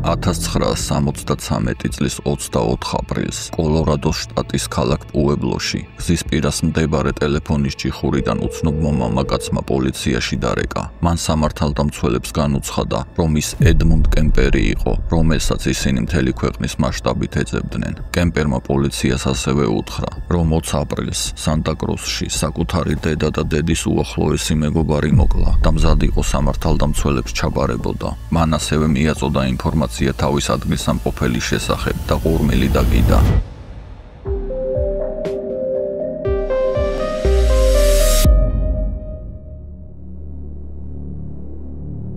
1973 წლის 24 აპრილს კოლორადოს შტატის ქალაქ პუებლოში გზის პირას მდებარე ტელეფონის ჯიხურიდან უცნობმა მამაკაცმა პოლიციაში დარეკა. მან სამართალდამცველებს განუცხადა, რომ ის ედმუნდ კემპერი იყო, რომელსაც ისინი მთელი ქვეყნის მასშტაბით ეძებდნენ. კემპერმა პოლიციას ასევე უთხრა, რომ 20 აპრილს სანტა-კრუსში საკუთარი დედა და დედის უახლოესი მეგობარი მოკლა და მზად იყო სამართალდამცველებს ჩაბარებოდა. მან ასევე მიაწოდა ინფორმაცია თავის ადგილსამყოფელი შესახებ და ყურმილი დაკიდა.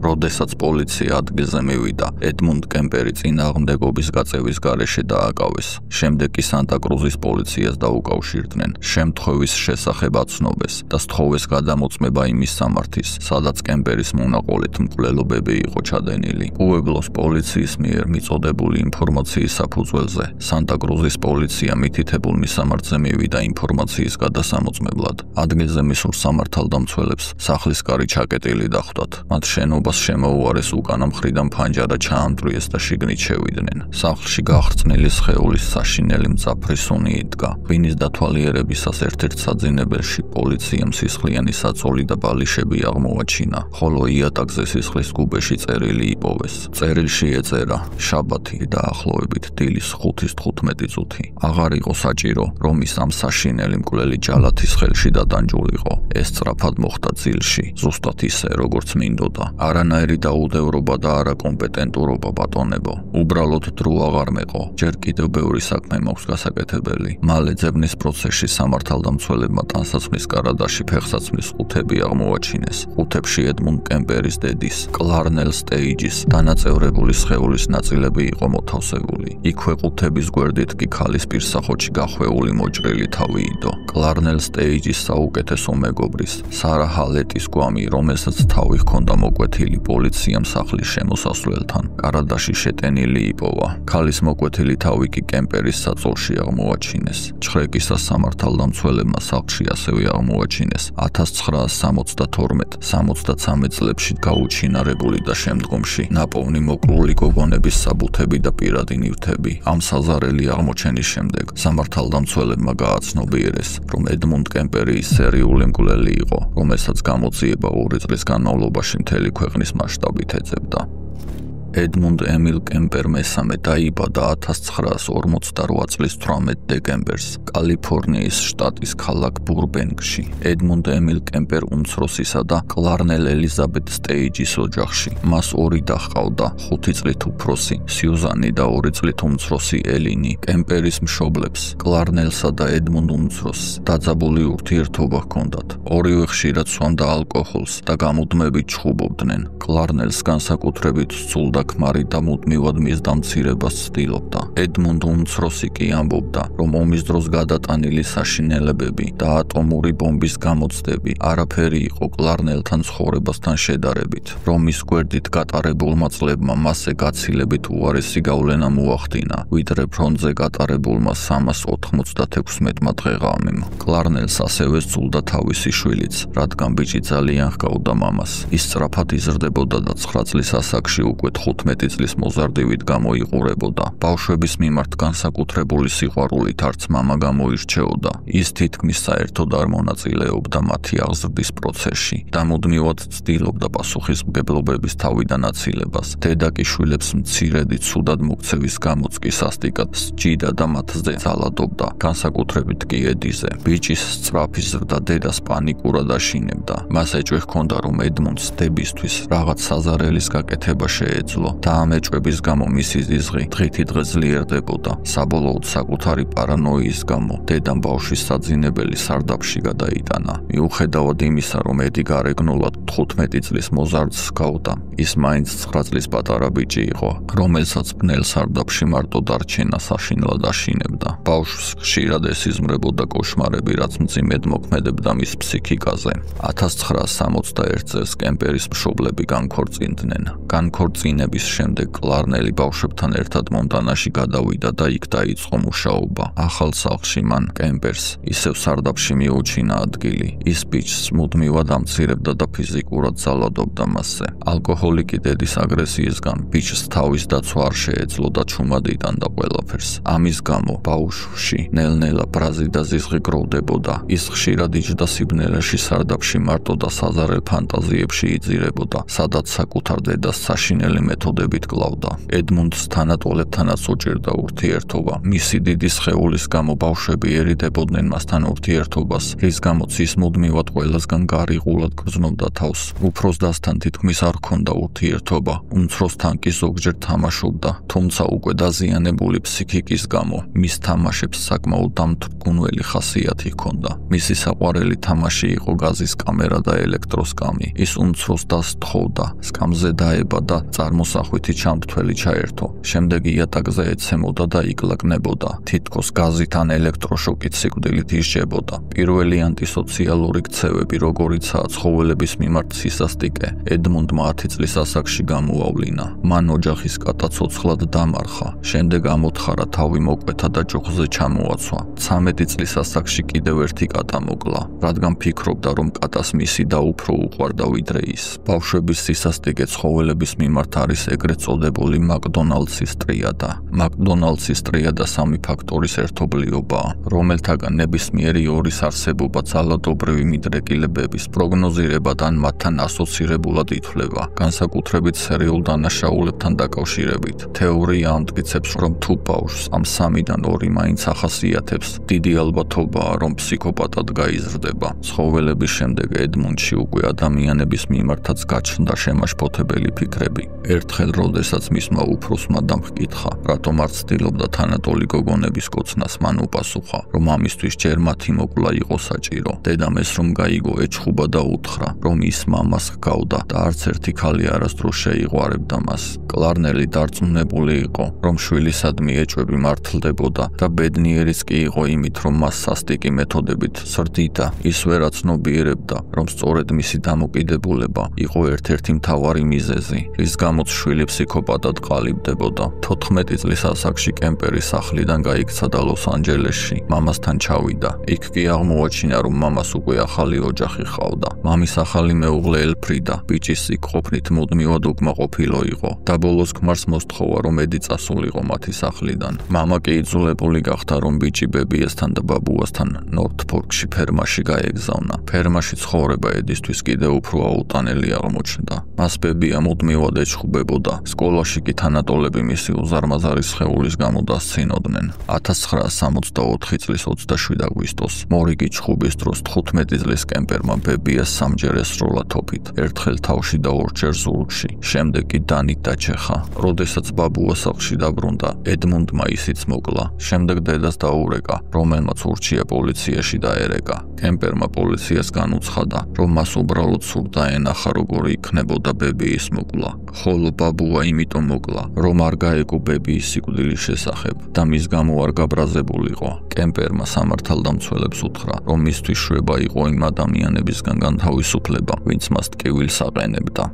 როდესაც პოლიცია ადგილზე მივიდა, ედმუნდ კემპერი წინააღმდეგობის გაწევის გარეშე დააკავეს. შემდეგ კი სანტა-კრუზის პოლიციას დაუკავშირდნენ შემთხვევის შესახებ აცნობეს და სთხოვეს გადამოწმება იმის სამართის, სადაც კემპერის მონაყოლით მკვლელობები იყო ჩადენილი. პუებლოს პოლიციის მიერ მიწოდებული ინფორმაციის საფუძველზე სანტა-კრუზის პოლიცია მითითებულ მისამართზე მივიდა ინფორმაციის გადასამოწმებლად. ადგილზე მისულ სამართალდამცველებს სახლის კარი ჩაკეტილი დახვდათ. მათ შენობას შემოუარეს უკანა მხრიდან ფანჯარა ჩაამტვრიეს და შიგნით შევიდნენ. სახლში გახრწნილი სხეულის საშინელი მძაფრი სუნი იდგა. ღვინის დათვალიერებისას ერთ-ერთ საძინებელში პოლიციამ სისხლიანი საწოლი და ბალიშები აღმოაჩინა, ხოლო იატაკზე სისხლის გუბეში წერილი იპოვეს. წერილში ეწერა: შაბათი დაახლოებით დილის 5:15 წუთი. აღარ იყო საჭირო, რომ ის ამ საშინელი მკვლელი ჯალათის ხელში დადანჯულიყო. ეს სწრაფად მოხდა ძილში, ზუსტად ისე, როგორც მინდოდა. არანაირი დაუდევრობა და არაკომპეტენტურობა ბატონებო. უბრალოდ დრო აღარ მეყო. ჯერ კიდევ ბევრი საქმე მაქვს გასაკეთებელი. მალე ძებნის პროცესში სამართალდამცველებმა ტანსაცმლის კარადაში ფეხსაცმლის ყუთები აღმოაჩინეს. ყუთებში ედმუნდ კემპერის დედის, კლარნელ სტეიჯის დანაწევრებული სხეულის ნაწილები იყო მოთავსებული. იქვე ყუთების გვერდით კი ქალის პირსახოთში გახვეული მოჭრილი თავი იდო. კლარნელ სტეიჯის საუკეთესო მეგობრის, სარა ჰალეტის გვამი, რომელსაც თავი ჰქონდა მოკვეთილი პოლიციამ სახლის შემოსასვლელთან, კარადაში შეტენილი იპოვა. ქალის მოკვეთილი თავი კი კემპერის საწოლში აღმოაჩინეს. ჩხრეკისას სამართალდამცველებმა სახლში ასევე აღმოაჩინეს 1972-73 წლებში გაუჩინარებული და შემდგომში ნაპოვნი მოკლული გოგონების საბუთები და პირადი ნივთები. ამ საზარელი აღმოჩენის შემდეგ სამართალდამცველებმა გააცნობიერეს, რომ ედმუნდ კემპერი ის სერიული მკვლელი იყო, რომელსაც გამოძიება 2 წლის განმავლობაში მთელი ქვეყნის მასშტაბით ეძებდა. ედმუნდ ემილ კემპერ მესამე დაიბადა 1948 წლის 18 დეკემბერს კალიფორნიის შტატის ქალაქ ბურბენგში. ედმუნდ ემილ კემპერ უმცროსისა და კლარნელ ელიზაბეთ სტეიჯის ოჯახში. მას 2 და ჰყავდა, 5 წლით უფროსი სიუზანი და 2 წლით უმცროსი ელინი. კემპერის მშობლებს, კლარნელსა და ედმუნდ უმცროსს დაძაბული ურთიერთობა ჰქონდათ. ორივე ხშირად სვამდა ალკოჰოლს და გამუდმებით ჩხუბობდნენ. კლარნელს განსაკუთრებით სძულდა ქმარი და მუდმივად მის დამცირებას ცდილობდა. ედმუნდ უმცროსი კი ამბობდა, რომ ომის დროს გადატანილი საშინელებები და ატომური ბომბის გამოცდები არაფერი იყო კლარნელთან ცხოვრებასთან შედარებით, რომ მის გვერდით გატარებულმა წლებმა მასზე გაცილებით უარესი გავლენა მოახდინა, ვიდრე ფრონტზე გატარებულმა 396 დღეღამემ. კლარნელს ასევე სძულდა თავისი შვილიც, რადგან ბიჭი ძალიან ჰგავდა მამას. ის სწრაფად იზრდებოდა და 9 წლის ასაკში უკვე 15 წლის მოზარდივით გამოიყურებოდა. ბავშვების მიმართ განსაკუთრებული სიყვარულით არც მამა გამოირჩეოდა. ის თითქმის საერთოდ არ მონაწილეობდა მათი აღზრდის პროცესში და მუდმივად ცდილობდა პასუხისმგებლობების თავიდან აცილებას. დედა კი შვილებს მცირედი ცუდად მოქცევის გამოც კი სასტიკად სჯიდა და მათზე ძალადობდა, განსაკუთრებით კი ეդიზე. ბიჭის სწრაფი ზრდა დედას პანიკურად აშინებდა. მას ეჭვი ჰქონდა, რომ ედმუნდს დებისთვის რაღაც საზარელის გაკეთება შეეძლო და ამ ეჭვების გამო მისი ზიზღი დღითიდღე ძლიერდებოდა. საბოლოოდ საკუთარი პარანოიის გამო დედამ ბავშვის საძინებელი სარდაფში გადაიტანა. მიუხედავად იმისა, რომ ედი გარეგნულად 15 წლის მოზარდს ჰგავდა, ის მაინც 9 წლის პატარა ბიჭი იყო, რომელსაც ბნელ სარდაფში მარტო დარჩენა საშინლად აშინებდა. ბავშვს ხშირად ესიზმრებოდა კოშმარები, რაც მძიმედ მოქმედებდა მის ფსიქიკაზე. 1961 წელს კემპერის მშობლები განქორწინდნენ. განქორწინების გაყიდვების შემდეგ კლარნელი ბავშვებთან ერთად მონტანაში გადავიდა და იქ დაიწყო მუშაობა. ახალ სახლში მან კემპერს ისევ სარდაფში მიუჩინა ადგილი. ის ბიჭს მუდმივად ამცირებდა და ფიზიკურად ძალადობდა მასზე. ალკოჰოლიკი დედის აგრესიისგან ბიჭს თავის დაცვა არ შეეძლო და ჩუმად იტანდა ყველაფერს. ამის გამო ბავშვში ნელ-ნელა ბრაზი და ზიზღი გროვდებოდა. ის ხშირად იჯდა სიბნელეში სარდაფში მარტო და საზარელ ფანტაზიებში იძირებოდა, სადაც საკუთარ დედას საშინელი მეთოდებით კლავდა. ედმუნდს თანატოლებთანაც უჭირდა ურთიერთობა. მისი დიდი სხეულის გამო ბავშვები ერიდებოდნენ მასთან ურთიერთობას, რის გამოც ის მუდმივად ყველასგან გარიყულად გრძნობდა თავს. უფროს დასთან თითქმის არ ჰქონდა ურთიერთობა, უმცროსთან კი ზოგჯერ თამაშობდა, თუმცა უკვე დაზიანებული ფსიქიკის გამო მის თამაშებს საკმაოდ დამთვრგუნველი ხასიათი ჰქონდა. მისი საყვარელი თამაში იყო გაზის კამერა და ელექტროსკამი. ის უმცროს დას თხოვდა, სკამზე დაება და წარმოსახვითი ჩამთვლელი ჩაერთო. შემდეგ იატაკზე ეცემოდა და იკლაკნებოდა. თითქოს გაზით ან ელექტროშოკით სიკვდილით ისჯებოდა. პირველი ანტისოციალური ქცევები, როგორიცაა ცხოველების მიმართ სისასტიკე, ედმუნდმა 10 წლის ასაკში გამოავლინა. მან ოჯახის კატა ცოცხლად დამარხა. შემდეგ ამოთხარა თავი მოკვეთა და ჯოხზე ჩამოაცვა. 13 წლის ასაკში კიდევ ერთი კატა მოკლა, რადგან ფიქრობდა, რომ კატას მისი და უფრო უყვარდა ვიდრე ის. ბავშვების სისასტიკე ცხოველების მიმართ არის ეგრეთ წოდებული მაკდონალდსის ტრიადა. მაკდონალდსის ტრიადა სამი ფაქტორის ერთობლიობაა, რომელთაგან ნებისმიერი ორის არსებობა ძალადობრივი მიდრეკილებების პროგნოზირებად ან მათთან ასოცირებულად ითვლება, განსაკუთრებით სერიულ დანაშაულებთან დაკავშირებით. თეორია ამტკიცებს, რომ თუ ბავშვს ამ სამიდან ორი მაინც ახასიათებს, დიდი ალბათობაა, რომ ფსიქოპატად გაიზრდება. ცხოველების შემდეგ ედმუნდში უკვე ადამიანების მიმართაც გაჩნდა შემაშფოთებელი ფიქრები. ერთხელ, როდესაც მისმა უფროსმა დამჰკითხა, რატომ არ ცდილობდა თანატოლი გოგონების კოცნას, მან უპასუხა, რომ ამისთვის ჯერ მათი მოკლა იყო საჭირო. დედამ ეს რომ გაიგო, ეჩხუბა და უთხრა, რომ ის მამას ჰგავდა და არც ერთი ქალი არასდროს შეიყვარებდა მას. კლარნელი დარწმუნებული იყო, რომ შვილისადმი ეჭვები მართლდებოდა და ბედნიერიც კი იყო იმით, რომ მას სასტიკი მეთოდებით ზრდიდა. ის ვერაც ცნობიერებდა, რომ სწორედ მისი დამოკიდებულება იყო ერთ-ერთი მთავარი მიზეზი, რის გამოც შვილი ფსიქოპატად ყალიბდებოდა. 14 წლის ასაკში კემპერი სახლიდან გაიქცა და ლოს-ანჯელესში მამასთან ჩავიდა. იქ კი აღმოაჩინა, რომ მამას უკვე ახალი ოჯახი ჰყავდა. მამის ახალი მეუღლე ელფრიდა ბიჭის იქ ყოფნით მუდმივად უკმაყოფილო იყო და ბოლოს ქმარს მოსთხოვა, რომ ედი წასულიყო მათი სახლიდან. მამა კი იძულებული გახდა, რომ ბიჭი ბებიასთან და ბაბუასთან ნორთფორკში ფერმაში გაეგზავნა. ფერმაში ცხოვრება ედისთვის კიდევ უფრო აუტანელი აღმოჩნდა. მას ბებია მუდმივად ეჩხუბებოდა. სკოლაში კი თანატოლები მისი უზარმაზარი სხეულის გამო დასცინოდნენ. 1964 წლის 27 აგვისტოს მორიგი ჩხუბის დროს 15 წლის კემპერმა ბებიას სამჯერ ესროლა თოფით, ერთხელ თავში და ორჯერ ზურგში, შემდეგ კი დანით დაჩეხა. როდესაც ბაბუა სახლში დაბრუნდა, ედმუნდმა ისიც მოკლა. შემდეგ დედას დაურეკა, რომელმაც ურჩია პოლიციაში დაერეკა. კემპერმა პოლიციას განუცხადა, რომ მას უბრალოდ სურდა ენახა, როგორი იქნებოდა ბებიის მოკლა. ხოლო ბაბუა იმიტომ მოკლა, რომ არ გაეგო ბებიის სიკვდილის შესახებ და მის გამო არ გაბრაზებულიყო. კემპერმა სამართალდამცველებს უთხრა, რომ მისთვის შვება იყო იმ ადამიანებისგან განთავისუფლება, ვინც მას ტკივილს აყენებდა.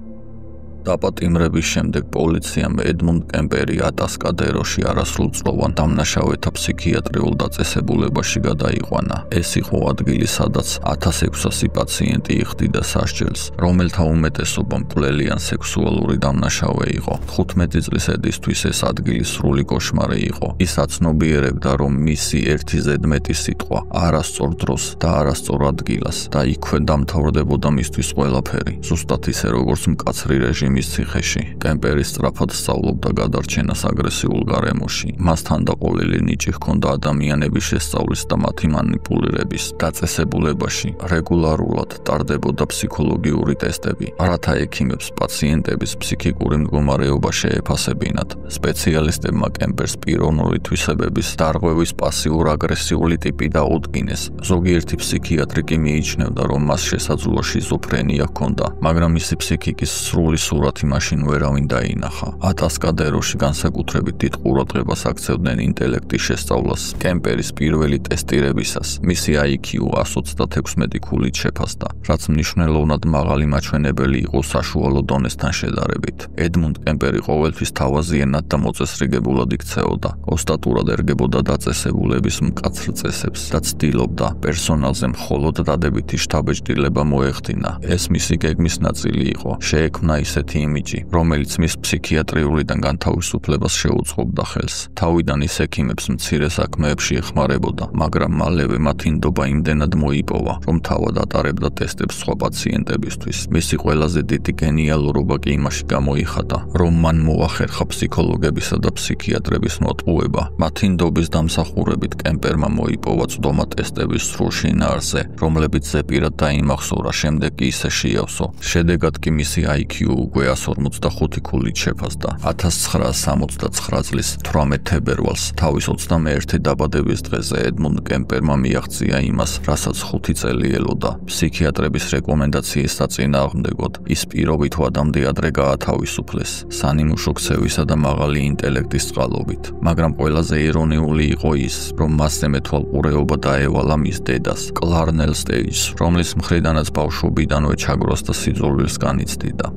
დაპატიმრების შემდეგ პოლიციამ ედმუნდ კემპერი ატასკადეროში არასრულწლოვან დამნაშავეთა ფსიქიატრიულ დაწესებულებაში გადაიყვანა. ეს იყო ადგილი, სადაც 1600 პაციენტი იხდიდა სასჯელს, რომელთა უმეტესობა მკვლელი ან სექსუალური დამნაშავე იყო. 15 წლის ედისთვის ეს ადგილი სრული კოშმარი იყო. ის აცნობიერებდა, რომ მისი ერთი ზედმეტი სიტყვა არასწორ დროს და არასწორ ადგილას და იქვე დამთავრდებოდა მისთვის ყველაფერი, ზუსტად ისე როგორც მკაცრი რეჟიმი მის ციხეში. კემპერი სწრაფად სწავლობდა გადარჩენას აგრესიულ გარემოში. მასთან დაყოლილი ნიჭი ჰქონდა ადამიანების შესწავლის და მათი მანიპულირების დაწესებულებაში. რეგულარულად ტარდებოდა ფსიქოლოგიური ტესტები, რათა ექიმებს პაციენტების ფსიქიკური მდგომარეობა შეეფასებინათ. სპეციალისტებმა კემპერს პიროვნული თვისებების დარღვევის პასიურ-აგრესიული ტიპი დაუდგინეს. ზოგიერთი ფსიქიატრი კი მიიჩნევდა, რომ მას შესაძლოა შიზოფრენია ჰქონდა, მაგრამ მისი ფსიქიკის სრული რეალურად მაშინ ვერავინ დაინახა. ატასკადეროში განსაკუთრებით დიდ ყურადღებას აქცევდნენ ინტელექტის შესწავლას. კემპერის პირველი ტესტირებისას მისი IQ 136 ქულით შეფასდა, რაც მნიშვნელოვნად მაღალი მაჩვენებელი იყო საშუალო დონესთან შედარებით. ედმუნდ კემპერი ყოველთვის თავაზიანად და მოწესრიგებულად იქცეოდა. ოსტატურად ერგებოდა დაწესებულების მკაცრ წესებს და ცდილობდა პერსონალზე მხოლოდ დადებითი შთაბეჭდილება მოეხდინა. ეს მისი გეგმის ნაწილი იყო. შეექმნა ისეთი იმიჯი, რომელიც მის ფსიქიატრიულიდან განთავისუფლებას შეუწყობდა ხელს. თავიდან ის ექიმებს მცირე საქმეებში ეხმარებოდა, მაგრამ მალევე მათი ნდობა იმდენად მოიპოვა, რომ თავად ატარებდა ტესტებს სხვა პაციენტებისთვის. მისი ყველაზე დიდი გენიალურობა კი იმაში გამოიხატა, რომ მან მოახერხა ფსიქოლოგებისა და ფსიქიატრების მოტყუება. მათი ნდობის დამსახურებით კემპერმა მოიპოვა წვდომა ტესტების სრულ შინაარსზე, რომლებიც ზეპირად დაიმახსოვრა, შემდეგ კი ისე შეავსო. შედეგად კი მისი IQ უკვე 145 ქულით შეფასდა. 1969 წლის 18 თებერვალს თავის 21 დაბადების დღეზე ედმუნდ კემპერმა მიაღწია იმას, რასაც 5 წელი ელოდა. ფსიქიატრების რეკომენდაციის საწინააღმდეგოდ ის პირობით ვადამდე ადრე გაათავისუფლეს, სანიმუშო ქცევისა და მაღალი ინტელექტის წყალობით. მაგრამ ყველაზე ირონიული იყო ის, რომ მასზე მეთვალყურეობა დაევალა მის დედას, კლარნელ სტეიჯს, რომლის მხრიდანაც ბავშვობიდანვე ჩაგვრას და სიძულვილს განიცდიდა.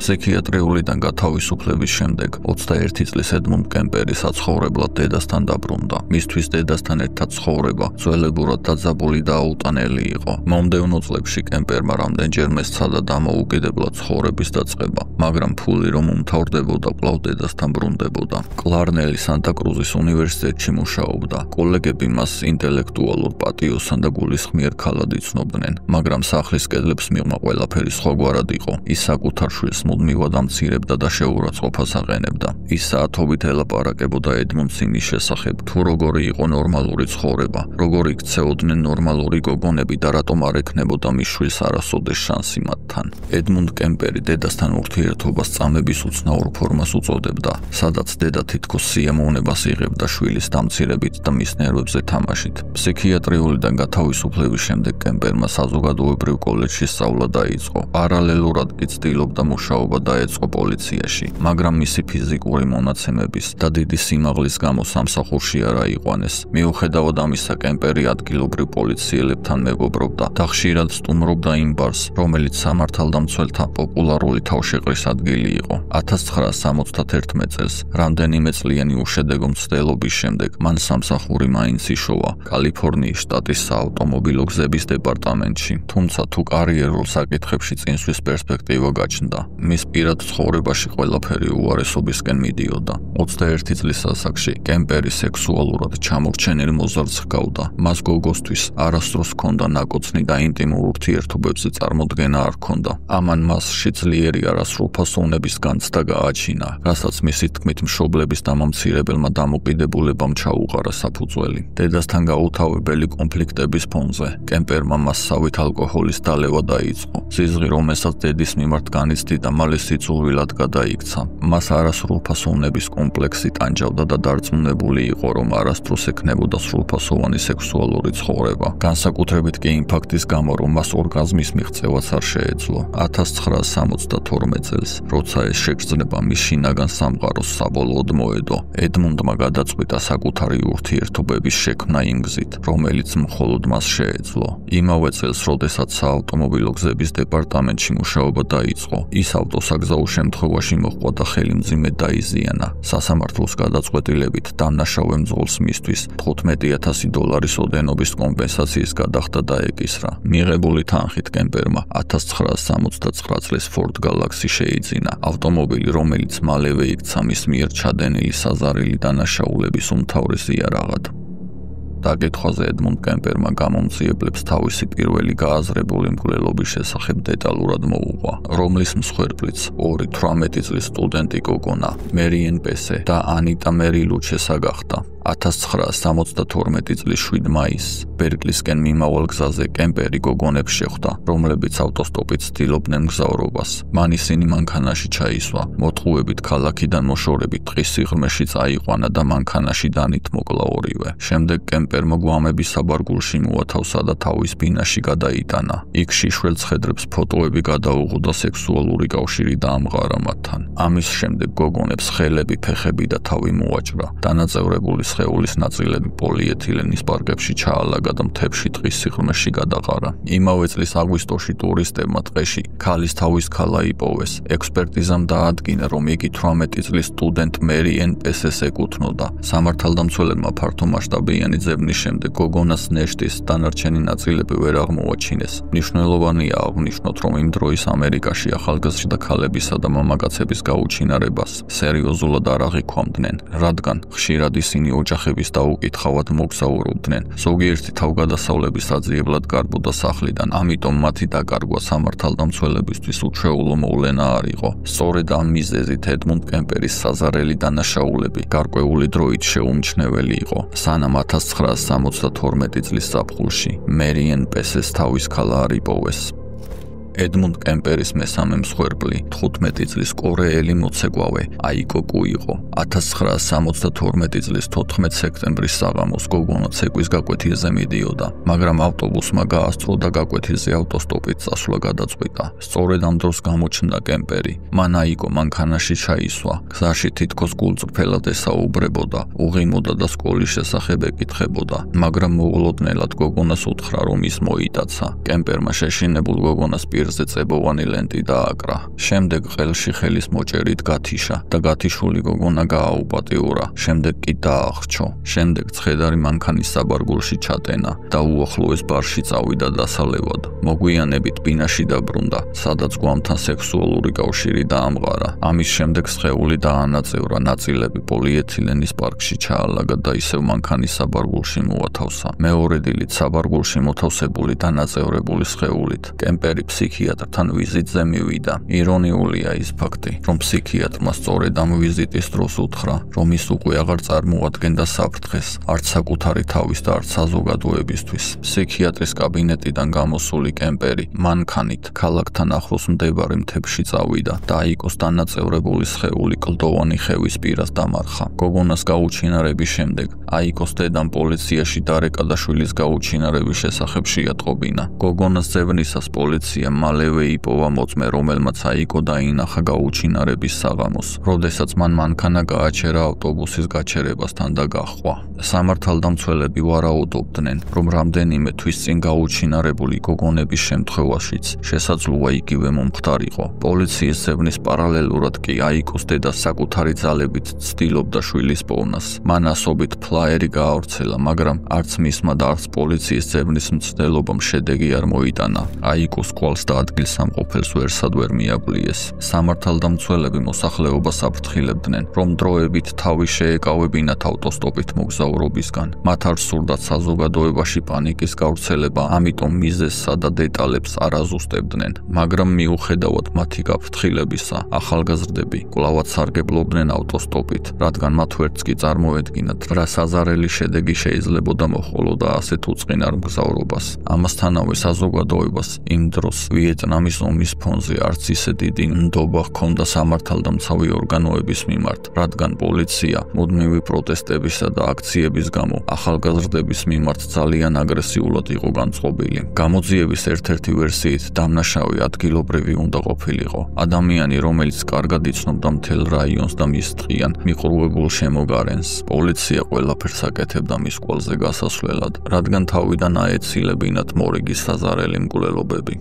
ფსიქიატრიულიდან გათავისუფლების შემდეგ 21 წლის ედმუნდ კემპერი საცხოვრებლად დედასთან დაბრუნდა. მისთვის დედასთან ერთად ცხოვრება ძველებურად დაძაბული და აუტანელი იყო. მომდევნო წლებში კემპერმა რამდენჯერმე სცადა დამოუკიდებლად ცხოვრების დაწყება, მაგრამ ფული რომ უმთავრდებოდა, კვლავ დედასთან ბრუნდებოდა. კლარნელი სანტა-კრუზის უნივერსიტეტში მუშაობდა. კოლეგები მას ინტელექტუალურ პატიოსან და გულისხმიერ ქალად იცნობდნენ, მაგრამ სახლის კედლებს მიღმა ყველაფერი სხვაგვარად იყო. ის საკუთარ შვილს მუდმივად ამცირებდა და შეურაცხყოფას აყენებდა. ის საათობით ელაპარაკებოდა ედმუნდს იმის შესახებ, თუ როგორი იყო ნორმალური ცხოვრება, როგორ იქცეოდნენ ნორმალური გოგონები და რატომ არ ექნებოდა მის შვილს არასოდეს შანსი მათთან. ედმუნდ კემპერი დედასთან ურთიერთობას წამების უცნაურ ფორმას უწოდებდა, სადაც დედა თითქოს სიამოვნებას იღებდა შვილის დამცირებით და მის ნერვებზე თამაშით. ფსიქიატრიულიდან გათავისუფლების შემდეგ კემპერმა საზოგადოებრივ კოლეჯში სწავლა დაიწყო. პარალელურად კი ცდილობდა მუშაობა დაეწყო პოლიციაში, მაგრამ მისი ფიზიკური მონაცემების და დიდი სიმაღლის გამო სამსახურში არ აიყვანეს. მიუხედავად ამისა, კემპერი ადგილობრივ პოლიციელებთან მეგობრობდა და ხშირად სტუმრობდა იმ ბარს, რომელიც სამართალდამცველთა პოპულარული თავშეყრის ადგილი იყო. 1971 წელს, რამდენიმე წლიანი უშედეგო მცდელობის შემდეგ, მან სამსახური მაინც იშოვა კალიფორნიის შტატის საავტომობილო გზების დეპარტამენტში, თუმცა თუ კარიერულ საკითხებში წინსვლის პერსპექტივა გაჩნდა. მის პირად ცხოვრებაში ყველაფერი უარესობისკენ მიდიოდა. 21 წლის ასაკში კემპერი სექსუალურად ჩამორჩენილ მოზარდს ჰგავდა. მას გოგოსთვის არასდროს ჰქონდა ნაკოცნი და ინტიმურ ურთიერთობებზე წარმოდგენა არ ჰქონდა. ამან მასში ძლიერი არასრულფასოვნების განცდა გააჩინა, რასაც მისი თქმით მშობლების დამამცირებელმა დამოკიდებულებამ ჩაუყარა საფუძველი. დედასთან გაუთავებელი კონფლიქტების ფონზე კემპერმა მასსავით ალკოჰოლის დალევა დაიწყო. სიზღი, რომელსაც დედის მიმართ განიცდიდა, მალე სიძულვილად გადაიქცა. მას არასრულფასოვნების კომპლექსი ტანჯავდა და დარწმუნებული იყო, რომ არასდროს ექნებოდა სრულფასოვანი სექსუალური ცხოვრება. განსაკუთრებით კი იმ ფაქტის გამო, რომ მას ორგაზმის მიღწევაც არ შეეძლო. 1972 წელს, როცა ეს შეგრძნება მის შინაგან სამყაროს საბოლოოდ მოედო, ედმუნდმა გადაწყვიტა საკუთარი ურთიერთობების შექმნა იმ გზით, რომელიც მხოლოდ მას შეეძლო. იმავე წელს, როდესაც საავტომობილო გზების დეპარტამენტში მუშაობა დაიწყო, ის ავტოსაგზაო შემთხვევაში მოჰყვა და ხელი მძიმედ დაიზიანა. სასამართლოს გადაწყვეტილებით დამნაშავე მძღოლს მისთვის $15,000 ოდენობის კომპენსაციის გადახდა დაეკისრა. მიღებული თანხით კემპერმა 1969 წლის Ford Galaxy შეიძინა, ავტომობილი, რომელიც მალევე იქცა მის მიერ ჩადენილი საზარელი დანაშაულების უმთავრესი იარაღად. დაკითხვაზე ედმუნდ კემპერმა გამომძიებლებს თავისი პირველი გააზრებული მკვლელობის შესახებ დეტალურად მოუღვა, რომლის მსხვერპლიც 18 წლის სტუდენტი გოგონა მერიენ პესე და ანიტა მერი ლუჩესა გახდა. 1972 წლის 7 მაისს ბერკლისკენ მიმავალ გზაზე კემპერი გოგონებს შეხვდა, რომლებიც ავტოსტოპით ცდილობდნენ მგზავრობას. მან ისინი მანქანაში ჩაისვა, მოტყუებით ქალაქიდან მოშორებით ტყის სიღრმეში წაიყვანა და მანქანაში დანით მოკლა ორივე. შემდეგ კემპერმა გვამების საბარგულში მოათავსა და თავის ბინაში გადაიტანა. იქ შიშველ ცხედრებს ფოტოები გადაუღუდა სექსუალური კავშირი დაამყარა მათთან. ამის შემდეგ გოგონებს ხელები, ფეხები და თავი მოაჭრა. დანაწევრებული სხეულის ნაწილები პოლიეთილენის პარკებში ჩაალაგა და მთებში ტყის სიღრმეში გადაყარა. იმავე წლის აგვისტოში ტურისტებმა ტყეში ქალის თავის ქალა იპოვეს. ექსპერტიზამ დაადგინა, რომ იგი 18 წლის სტუდენტ მერი ენ პესეს ეკუთვნოდა. სამართალდამცველებმა ფართომასშტაბიანი ძებნის შემდეგ გოგონას ნეშტის დანარჩენი ნაწილები ვერ აღმოაჩინეს. მნიშვნელოვანია აღნიშნოთ, რომ იმ დროის ამერიკაში ახალგაზრდა ქალებისა და მამაკაცების გაუჩინარებას სერიოზულად არ აღიქვამდნენ, რადგან ხშირად ისინი ოჯახების დაუკითხავად მოგზაურობდნენ. ზოგიერთი თავგადასავლების აძიებლად გარბოდა სახლიდან, ამიტომ მათი დაკარგვა სამართალდამცველებისთვის უჩვეულო მოვლენა არ იყო. სწორედ ამ მიზეზით ედმუნდ კემპერის საზარელი დანაშაულები გარკვეული დროით შეუმჩნეველი იყო, სანამ 1972 წლის ზაფხულში მერი ენ პესეს თავის ქალა არ იპოვეს. ედმუნდ კემპერის მესამე მსხვერპლი 15 წლის კორეელი მოცეკვავე აიკო კუ იყო. 1972 წლის 14 სექტემბრის საღამოს გოგონა ცეკვის გაკვეთილზე მიდიოდა, მაგრამ ავტობუსმა გაასწრო და გაკვეთილზე ავტოსტოპით წასვლა გადაწყვიტა. სწორედ ამ დროს გამოჩნდა კემპერი. მან აიკო მანქანაში ჩაისვა, გზაში თითქოს გულწრფელად ესაუბრებოდა, უღიმოდა და სკოლის შესახებ ეკითხებოდა, მაგრამ მოულოდნელად გოგონას უთხრა, რომ ის მოიტაცა. კემპერმა შეშინებულ გოგონას პირზე წებოვანი ლენტი დააკრა. შემდეგ ყელში ხელის მოჭერით გათიშა და გათიშული გოგონა გააუპატიურა. შემდეგ კი დაახრჩო. შემდეგ ცხედარი მანქანის საბარგულში ჩატენა და უახლოეს ბარში წავიდა დასალევად. მოგვიანებით ბინაში დაბრუნდა, სადაც გვამთან სექსუალური კავშირი დაამყარა. ამის შემდეგ სხეული დაანაწევრა, ნაწილები პოლიეთილენის პარკში ჩაალაგა და ისევ მანქანის საბარგულში მოათავსა. მეორე დილით საბარგულში მოთავსებული დანაწევრებული სხეულით კემპერი ფსიქიატრთან ვიზიტზე მივიდა. ირონიულია ის ფაქტი, რომ ფსიქიატრმა სწორედ ამ ვიზიტის დროს უთხრა, რომ ის უკვე აღარ წარმოადგენდა საფრთხეს, არც საკუთარი თავის და არც საზოგადოებისთვის. ფსიქიატრის კაბინეტიდან გამოსული კემპერი მანქანით ქალაქთან ახლოს მდებარე მთებში წავიდა და აიკოს დანაწევრებული სხეული კლდოვანი ხევის პირას დამარხა. გოგონას გაუჩინარების შემდეგ აიკოს დედამ პოლიციაში დარეკა და შვილის გაუჩინარების შესახებ შეატყობინა. გოგონას ძევნისას პოლიცია მალევე იპოვა მოწმე, რომელმაც აიკო დაინახა გაუჩინარების საღამოს, როდესაც მან მანქანა გააჩერა ავტობუსის გაჩერებასთან და გაჰყვა. სამართალდამცველები ვარაუდობდნენ, რომ რამდენიმე თვის წინ გაუჩინარებული გოგონების შემთხვევაშიც შესაძლოა იგივე მომხდარიყო. პოლიციის ძებნის პარალელურად კი აიკოს დედა საკუთარი ძალებით ცდილობდა შვილის პოვნას. მან ასობით ფლაერი გაავრცელა, მაგრამ არც მისმა და არც პოლიციის ძებნის მცდელობამ შედეგი არ მოიტანა. აიკოს კვალს და ადგილსამყოფელს ვერსად ვერ მიაბლიეს. სამართალდამცველები მოსახლეობას აფრთხილებდნენ, რომ დროებით თავი შეეკავებინათ ავტოსტოპით მოგზაურობისგან. მათ არ სურდათ საზოგადოებაში პანიკის გავრცელება, ამიტომ მიზეზსა და დეტალებს არ აზუსტებდნენ, მაგრამ მიუხედავად მათი გაფრთხილებისა, ახალგაზრდები კვლავაც სარგებლობდნენ ავტოსტოპით, რადგან მათ ვერც კი წარმოედგინათ, რა საზარელი შედეგი შეიძლებოდა მოჰყოლოდა ასეთ უწყინარ მგზავრობას. ამასთანავე საზოგადოებას იმ დროს ვიეტნამის ომის ფონზე არც ისე დიდი ნდობა ჰქონდა სამართალდამცავი ორგანოების მიმართ, რადგან პოლიცია მუდმივი პროტესტებისა და აქციების გამო ახალგაზრდების მიმართ ძალიან აგრესიულად იყო განწყობილი. გამოძიების ერთ-ერთი ვერსიით დამნაშავე ადგილობრივი უნდა ყოფილიყო. ადამიანი, რომელიც კარგად იცნობდა მთელ რაიონს და მის ტყიან მიყრუებულ შემოგარენს. პოლიცია ყველაფერს აკეთებდა მის კვალზე გასასვლელად, რადგან თავიდან აეცილებინათ მორიგის საზარელი მკვლელობები.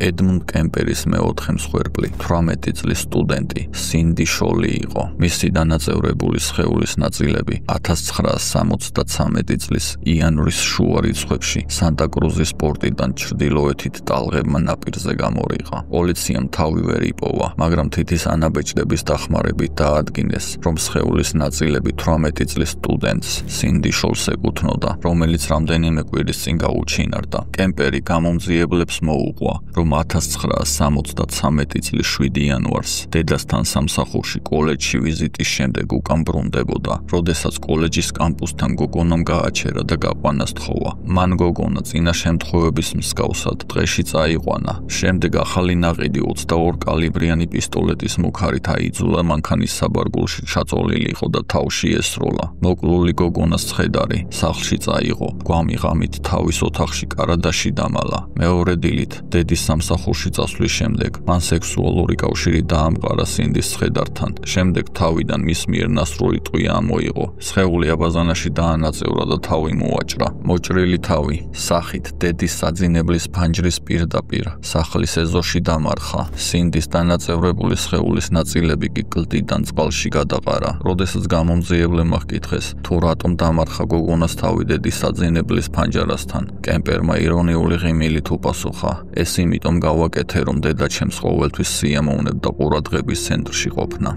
ედმუნდ კემპერის მეოთხე მსხვერპლი 18 წლის სტუდენტი სინდი შოლი იყო. მისი დანაწევრებული სხეულის ნაწილები 1973 წლის იანვრის შუა რიცხვებში სანტა-კრუზის პორტიდან ჩრდილოეთით ტალღებმა ნაპირზე გამორიყა. პოლიციამ თავი ვერ იპოვა, მაგრამ თითის ანაბეჭდების დახმარებით დაადგინეს, რომ სხეულის ნაწილები 18 წლის სტუდენტს სინდი შოლს ეკუთვნოდა, რომელიც რამდენიმე კვირის წინ გაუჩინარდა. კემპერი გამომძიებლებს მოუყვა, რომ 1973 წლის 7 იანვარს დედასთან სამსახურში კოლეჯში ვიზიტის შემდეგ უკან ბრუნდებოდა, როდესაც კოლეჯის კამპუსთან გოგონამ გააჩერა და გაყვანა სთხოვა. მან გოგონა წინა შემთხვევების მსგავსად დღეში წაიყვანა. შემდეგ ახალი ნაყიდი 22 კალიბრიანი პისტოლეტის მუქარით აიძულა მანქანის საბარგულში ჩაწოლილი იყო და თავში ესროლა. მოკლული გოგონას ცხედარი სახლში წაიღო. გვამი ღამით თავის ოთახში კარადაში დამალა. მეორე დილით დედის სამსახურში წასვლის შემდეგ მან სექსუალური კავშირი დაამყარა სინდის ცხედართან. შემდეგ თავიდან მის მიერ ნასროლი ტყვია ამოიღო. სხეული აბაზანაში დაანაწევრა და თავი მოაჭრა. მოჭრილი თავი სახით დედის საძინებლის ფანჯრის პირდაპირ სახლის ეზოში დამარხა. სინდის დანაწევრებული სხეულის ნაწილები კი კლდიდან წყალში გადაყარა. როდესაც გამომძიებლებმა ჰკითხეს, თუ რატომ დამარხა გოგონას თავი დედის საძინებლის ფანჯარასთან, კემპერმა ირონიული ღიმილით უპასუხა: ეს იმიტომ გავაკეთე, რომ დედა ჩემს ყოველთვის სიამოვნებდა და ყურადღების ცენტრში ყოფნა.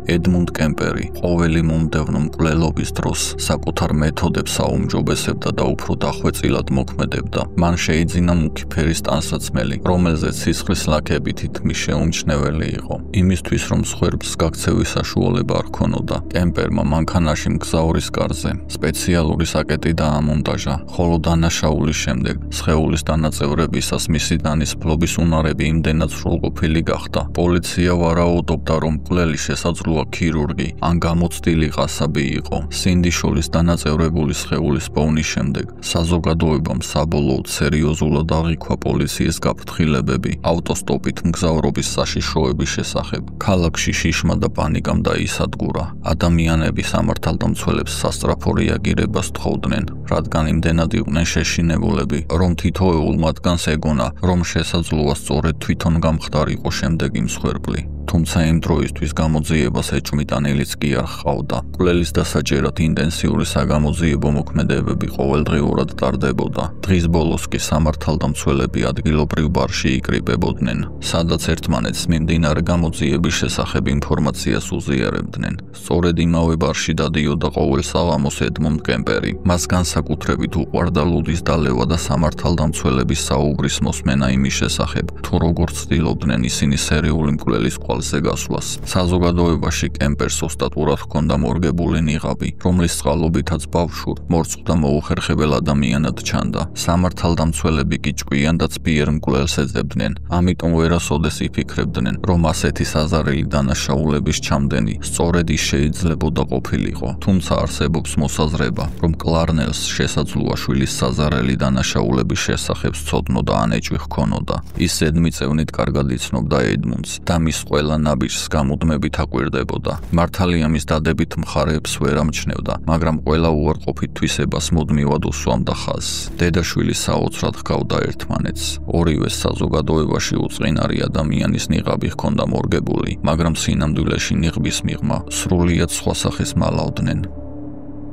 ედმუნდ კემპერი ყოველი მომდევნო მკვლელობის დროს საკუთარ მეთოდებს აუმჯობესებდა და უფრო დახვეწილად მოქმედებდა. მან შეიძინა მუქი ფერის ტანსაცმელი, რომელზეც სისხლის ლაქები თითქმის შეუმჩნეველი იყო. იმისთვის, რომ სხვერპლს გაქცევის საშუალება არ ჰქონოდა, კემპერმა მანქანაში მგზავრის კარზე სპეციალური საკეტი დაამონტაჟა, ხოლო დანაშაულის შემდეგ სხეულის დანაწევრებისას მისი დანისფლობის უნარები იმდენად სრულყოფილი გახდა. პოლიცია ვარაუდობდა, რომ მკვლელი შესაძლოა ქირურგი ან გამოცდილი ყასაბი იყო. სინდიშოლის დანაწევრებული სხეულის პოვნის შემდეგ საზოგადოებამ საბოლოოდ სერიოზულად აღიქვა პოლიციის გაფრთხილებები ავტოსტოპით მგზავრობის საშიშროების შესახებ. ქალაქში შიშმა და პანიკამ დაისადგურა. ადამიანები სამართალდამცველებს სასწრაფო რეაგირებას თხოვდნენ, რადგან იმდენად იყვნენ შეშინებულები, რომ თითოეულ მათგანს ეგონა, რომ შესაძლოა სწორედ თვითონ გამხდარიყო შემდეგი მსხვერპლი. თუმცა იმ დროისთვის გამოძიებას ეჭვმიტანილიც კი არ ჰყავდა. მკვლელის დასაჭერად ინტენსიური საგამოძიებო მოქმედებები ყოველდღიურად ტარდებოდა. დღის ბოლოს კი სამართალდამცველები ადგილობრივ ბარში იკრიბებოდნენ, სადაც ერთმანეთს მიმდინარე გამოძიების შესახებ ინფორმაციას უზიარებდნენ. სწორედ იმავე ბარში დადიოდა ყოველ საღამოს ედმუნდ კემპერი. მას განსაკუთრებით უყვარდა ლუდის დალევა და სამართალდამცველების საუბრის მოსმენა იმის შესახებ, თუ როგორ ცდილობდნენ ისინი სერიული მკვლელის ყვალზე გასვლას. საზოგადოებაში კემპერს ოსტატურად ჰქონდა მორგებული ნიღაბი, რომლის წყალობითაც ბავშვურ, მორწყვ და მოუხერხებელ ადამიანად ჩანდა. სამართალდამცველები კი ჭკვიან და ცბიერ მკვლელს ეძებდნენ, ამიტომ ვერასოდეს იფიქრებდნენ, რომ ასეთი საზარელი დანაშაულების ჩამდენი სწორედ ის შეიძლებოდა ყოფილიყო. თუმცა არსებობს მოსაზრება, რომ კლარნელს შესაძლოა შვილის საზარელი დანაშაულების შესახებ სცოდნოდა ან ეჭვი ჰქონოდა. ის ზედმიწევნით კარგად იცნობდა ედმუნდს და მის ყველა ნაბიჯს გამუდმებით აკვირდებოდა. მართალია მის დადებით მხარეებს ვერ ამჩნევდა, მაგრამ ყველა უარყოფით თვისებას მუდმივად უსვამდა ხაზს. დედაშვილი საოცრად ჰგავდა ერთმანეთს. ორივეს საზოგადოებაში უწყინარი ადამიანის ნიღაბი ჰქონდა მორგებული, მაგრამ სინამდვილეში ნიღბის მიღმა სრულიად სხვა სახეს მალავდნენ.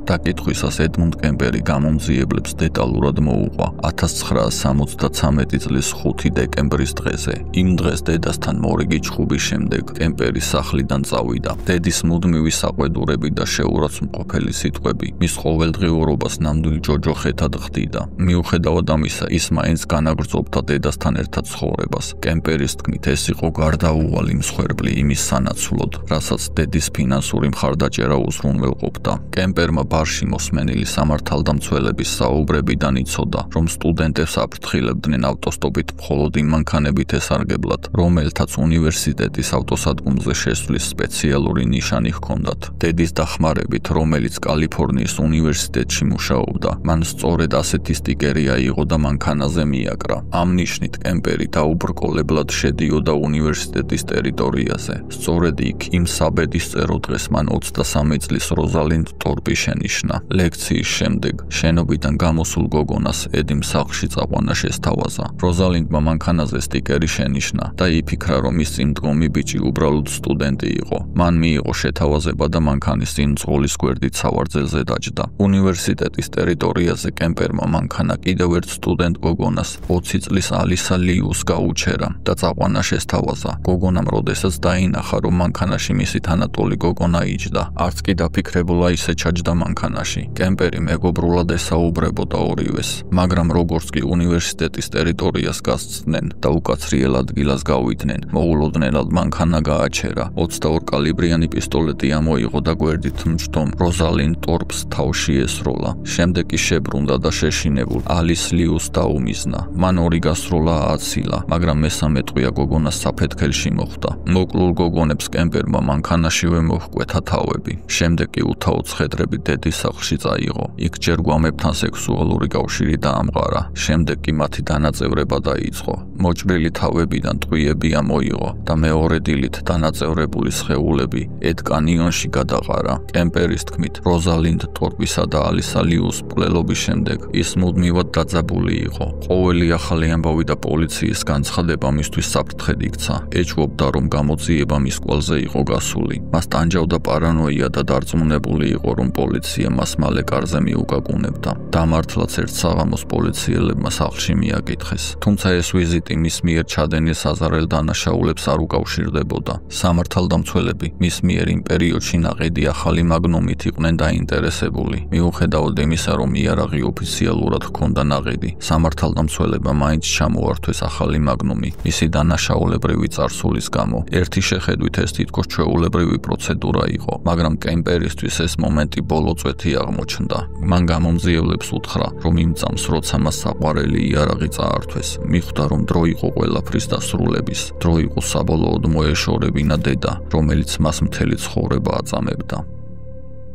დაკითხვისას ედმუნდ კემპერი გამომძიებლებს დეტალურად მოუყვა 1973 წლის 5 დეკემბრის დღეზე. იმ დღეს დედასთან მორიგი ჩხუბის შემდეგ კემპერი სახლიდან წავიდა. დედის მუდმივი საყვედურები და შეურაცხმყოფელი სიტყვები მის ყოველდღიურობას ნამდვილ ჯოჯოხეთად ხდიდა. მიუხედავად ამისა, ის მაინც განაგრძობდა დედასთან ერთად ცხოვრებას. კემპერის თქმით, ეს იყო გარდაუვალი მსხვერპლი იმის სანაცვლოდ, რასაც დედის ფინანსური მხარდაჭერა უზრუნველყოფდა. კემპერმა ბარში მოსმენილი სამართალდამცველების საუბრებიდან იცოდა, რომ სტუდენტებს აფრთხილებდნენ ავტოსტოპით მხოლოდ იმ მანქანებით ესარგებლად, რომელთაც უნივერსიტეტის ავტოსადგომზე შესვლის სპეციალური ნიშანი ჰქონდათ. დედის დახმარებით, რომელიც კალიფორნიის უნივერსიტეტში მუშაობდა, მან სწორედ ასეთი სტიკერი აიღო და მანქანაზე მიაკრა. ამ ნიშნით კემპერი დაუბრკოლებლად შედიოდა უნივერსიტეტის ტერიტორიაზე. სწორედ იქ, იმ საბედისწერო დღეს მან 23 წლის როზალიnd ტორპი შენიშნა. ლექციის შემდეგ შენობიდან გამოსულ გოგონას ედიმ სახლში წაყვანა შესთავაზა. როზალინდმა მანქანაზე სტიკერი შენიშნა და იფიქრა, რომ ის წინდგომი ბიჭი უბრალოდ სტუდენტი იყო. მან მიიღო შეთავაზება და მანქანის წინ მძღოლის გვერდით სავარძელზე დაჯდა. უნივერსიტეტის ტერიტორიაზე კემპერმა მანქანა კიდევ ერთ სტუდენტ გოგონას 20 წლის ალისა ლიუს გაუჩერა და წაყვანა შესთავაზა. გოგონამ როდესაც დაინახა, რომ მანქანაში მისი თანატოლი გოგონა იჯდა, არც კი დაფიქრებულა ისე ჩაჯდა მანქანა. მანქანაში. კემპერი მეგობრულად ესაუბრებოდა ორივეს, მაგრამ როგორც კი უნივერსიტეტის ტერიტორიას გასცდნენ და უკაცრიელ ადგილას გავიდნენ, მოულოდნელად მანქანა გააჩერა. 22 კალიბრიანი პისტოლეტი ამოიღო და გვერდით მჯდომ როზალიnd ტორპს თავში ესროლა. შემდეგ კი შებრუნდა და შეშინებულ ალის ლიუს დაუმიზნა. მან ორი გასროლა აცილა, მაგრამ მესამე ტყვია გოგონას საფეთქელში მოხვდა. მოკლულ გოგონებს კემპერმა მანქანაშივე მოჰკვეთა თავები. შემდეგ კი უთაოდ ხედრებით დედის სახლში წაიღო. იქ ჯერ გვამებთან სექსუალური კავშირი დაამყარა. შემდეგ კი მათი დანაწევრება დაიწყო. მოჭრილი თავებიდან ტყვიები ამოიღო და მეორე დილით დანაწევრებული სხეულები ედ კანიონში გადაყარა. კემპერის თქმით, როზალიnd ტორპისა და ალისა ლიუს მკვლელობის შემდეგ ის მუდმივად დაძაბული იყო. ყოველი ახალი ამბავი და პოლიციის განცხადება მისთვის საფრთხედ იქცა. ეჭვობდა, რომ გამოძიება მის კვალზე იყო გასული. მას ტანჯავდა პარანოია და დარწმუნებული იყო, რომ პოლიცია მას მალე კარზე მიუკაკუნებდა. დამართლაც ერთ საღამოს პოლიციელებმა სახლში მიაკითხეს. თუმცა ეს ვიზიტი მის მიერ ჩადენილ საზარელ დანაშაულებს არ უკავშირდებოდა. სამართალდამცველები მის მიერ იმ პერიოდში ნაყიდი ახალი მაგნუმით იყვნენ დაინტერესებული. მიუხედავად იმისა, რომ იარაღი ოფიციალურად ჰქონდა ნაყიდი, სამართალდამცველებმა მაინც ჩამოართვეს ახალი მაგნუმი მისი დანაშაულებრივი წარსულის გამო. ერთი შეხედვით ეს თითქოს ჩვეულებრივი პროცედურა იყო, მაგრამ კემპერისთვის ეს მომენტი ბოლო წვეთი აღმოჩნდა. მან გამომძიებლებს უთხრა, რომ იმ წამს, როცა მას საყვარელი იარაღი წაართვეს, მიხვდა, რომ დრო იყო ყველაფრის დასრულების, დრო იყო საბოლოოდ მოეშორებინა დედა, რომელიც მას მთელი ცხოვრება აწამებდა.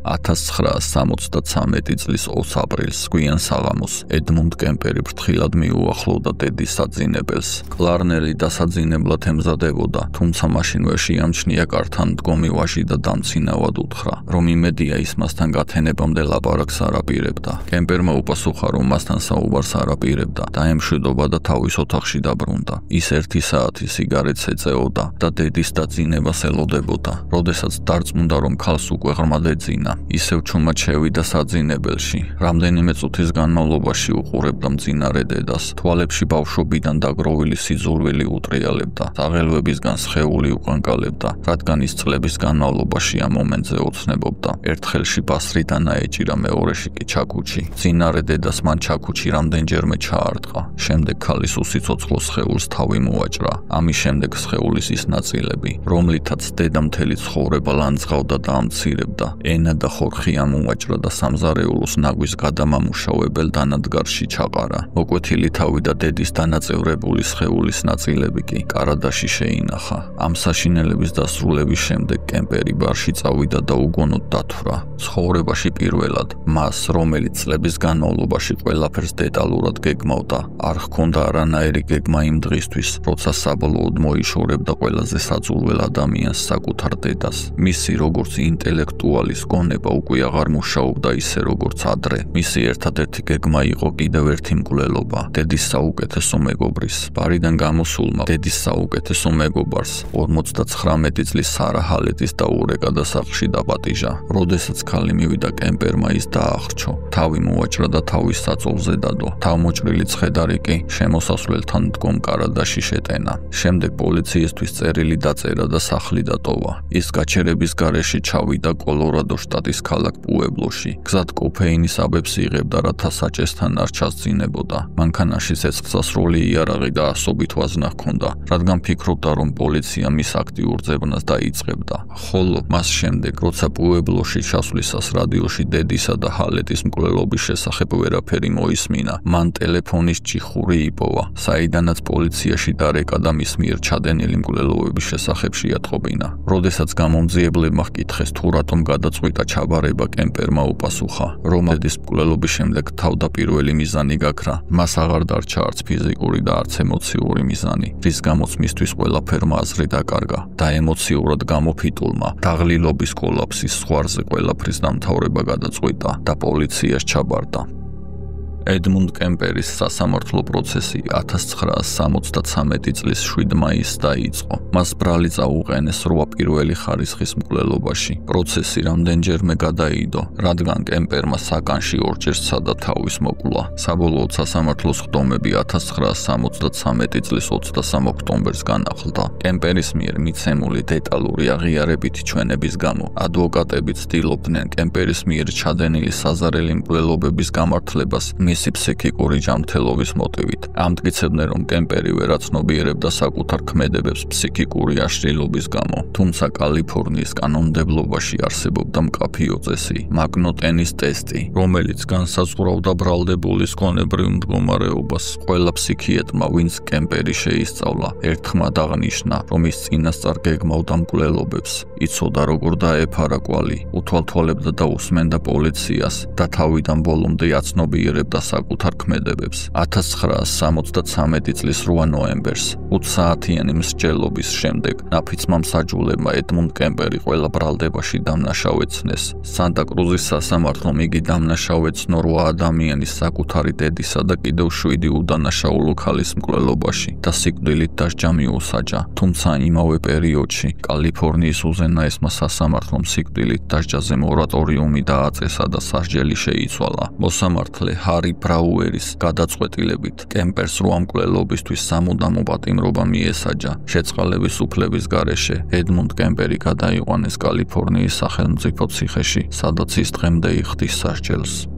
1963 წლის 20 აპრილს გვიან საღამოს ედმუნდ კემპერი ფრთხილად მიუახლოვდა დედის საძინებელს. კლარნელი დასაძინებლად ემზადებოდა, თუმცა მაშინვე შეამჩნია კართან მდგომი ვაჟი და დამცინავად უთხრა, რომ იმედია ის მასთან გათენებამდე ლაპარაკს არ აპირებდა. კემპერმა უპასუხა, რომ მასთან საუბარს არ აპირებდა და ემშვიდობა და თავის ოთახში დაბრუნდა. ის 1 საათი სიგარეტს ეწეოდა და დედის დაძინებას ელოდებოდა. როდესაც დარწმუნდა, რომ ქალს უკვე ღრმად ეძინა, ისევ ჩუმად შევიდა საძინებელში. რამდენიმე წუთის განმავლობაში უყურებდა მძინარე დედას. თვალებში ბავშვობიდან დაგროვილი სიძულვილი უტრიალებდა. საღელვებისგან სხეული უყანკალებდა, რადგან ის წლების განმავლობაში ამ მომენტზე ოცნებობდა. ერთ ხელში ბასრი და ნაეჭირა, მეორეში კი ჩაქუჩი. მძინარე დედას მან ჩაქუჩი რამდენჯერმე ჩაარტყა. შემდეგ ქალის უსიცოცხლო სხეულს თავი მოაჭრა. ამის შემდეგ სხეულის ის ნაწილები, რომლითაც დედა მთელი ცხოვრება ლანძღავდა და ამცირებდა, ენა და ხორხი ამოაჭრა და სამზარეულოს ნაგვის გადამამუშავებელ დანადგარში ჩაყარა. მოკვეთილი თავი და დედის დანაწევრებული სხეულის ნაწილები კი კარადაში შეინახა. ამ საშინელების დასრულების შემდეგ კემპერი ბარში წავიდა და უგონოდ დათვრა. ცხოვრებაში პირველად მას, რომელიც წლების განმავლობაში ყველაფერს დეტალურად გეგმავდა, არ ჰქონდა არანაირი გეგმა იმ დღისთვის, როცა საბოლოოდ მოიშორებდა ყველაზე საძულველ ადამიანს, საკუთარ დედას. მისი როგორც ინტელექტუალის გონება უკვე აღარ მუშაობდა ისე როგორც ადრე. მისი ერთადერთი გეგმა იყო კიდევ ერთი მკვლელობა, დედის საუკეთესო მეგობრის. ბარიდან გამოსულმა დედის საუკეთესო მეგობარს 59 წლის სარა ჰალეტის დაურეკა და სახლში დაპატიჟა. როდესაც ქალი მივიდა კემპერმა, ის დაახრჩო, თავი მოაჭრა და თავის საწოლზე დადო. თავმოჭრილი ცხედარი კი შემოსასვლელთან მდგომ კარადაში შეტენა. შემდეგ პოლიციისთვის წერილი დაწერა და სახლი დატოვა. ის გაჩერების გარეშე ჩავიდა კოლორადო შტატის ქალაქ პუებლოში. გზად კოფეინის აბებს იღებდა, რათა საჭესთან არ ჩასძინებოდა. მანქანაში ცეცხლსასროლი იარაღი და ასობით ვაზნა ჰქონდა, რადგან ფიქრობდა, რომ პოლიცია მის აქტიურ ძებნას დაიწყებდა. ხოლო მას შემდეგ, როცა პუებლოში ჩასვლისას რადიოში დედისა და ჰალეტის მკვლელობის შესახებ ვერაფერი მოისმინა, მან ტელეფონის ჭიხური იპოვა, საიდანაც პოლიციაში დარეკა და მის მიერ ჩადენილი მკვლელობების შესახებ შეატყობინა. როდესაც გამომძიებლებმა ჰკითხეს, თუ რატომ გადაწყვიტა ჩაბარება, კემპერმა უპასუხა, რომ დედის მკვლელობის შემდეგ თავდაპირველი მიზანი გაქრა. მას აღარ დარჩა არც ფიზიკური და არც ემოციური მიზანი, რის გამოც მისთვის ყველაფერმა აზრი დაკარგა და ემოციურად გამოფიტულმა დაღლილობის კოლაფსის ზღვარზე ყველაფრის დამთავრება გადაწყვიტა და პოლიციას ჩაბარდა. ედმუნდ კემპერის სასამართლო პროცესი 1973 წლის 7 მაისს დაიწყო. მას ბრალი წაუყენეს 8 პირველი ხარისხის მკვლელობაში. პროცესი რამდენჯერმე გადაიდო, რადგან კემპერმა საკანში ორჯერ სცადა თავის მოკვლვა. საბოლოოდ სასამართლოს ხდომები 1973 წლის 23 ოქტომბერს განახლდა. კემპერის მიერ მიცემული დეტალური აღიარებითი ჩვენების გამო ადვოკატები ცდილობდნენ კემპერის მიერ ჩადენილი საზარელი მკვლელობების გამართლებას მისი ფსიქიკური ჯანმრთელობის მოტივით. ამტკიცებდნენ, რომ კემპერი ვერაცნობიერებდა საკუთარ ქმედებებს ფსიქიკური აშლილობის გამო. თუმცა კალიფორნიის კანონმდებლობაში არსებობდა მკაფიო წესი, მაგნოტენის ტესტი, რომელიც განსაზღვრავდა ბრალდებულის გონებრივ მდგომარეობას. ყველა ფსიქიატრმა, ვინც კემპერი შეისწავლა, ერთხმად აღნიშნა, რომ ის წინასწარ გეგმავდა მკვლელობებს, იცოდა როგორ დაეფარა კვალი, უთვალთვალებდა და უსმენდა პოლიციას და თავიდან ბოლომდე აცნობიერებდა საკუთარ ქმედებებს. 1973 წლის 8 ნოემბერს 5 საათიანი მსჯელობის შემდეგ ნაფიცმა მსაჯულებმა ედმუნდ კემპერი ყველა ბრალდებაში დამნაშავეცნეს. სანტა-კრუზის სასამართლომ იგი დამნაშავეცნო 8 ადამიანის საკუთარი დედისა და კიდევ 7 უდანაშაულო ქალის მკვლელობაში და სიკვდილით დასჯა მიუსაჯა. თუმცა იმავე პერიოდში კალიფორნიის უზენაესმა სასამართლომ სიკვდილით დასჯაზე მორატორიუმი დააწესა და სასჯელი შეიცვალა. მოსამართლე ჰარი ბრაუერის გადაწყვეტილებით კემპერს 8 მკვლელობისთვის სამუდამო პატიმრობა მიესაჯა. შეწყალების უფლების გარეშე ედმუნდ კემპერი გადაიყვანეს კალიფორნიის სახელმწიფო ციხეში, სადაც ის დღემდე იხდის სასჯელს.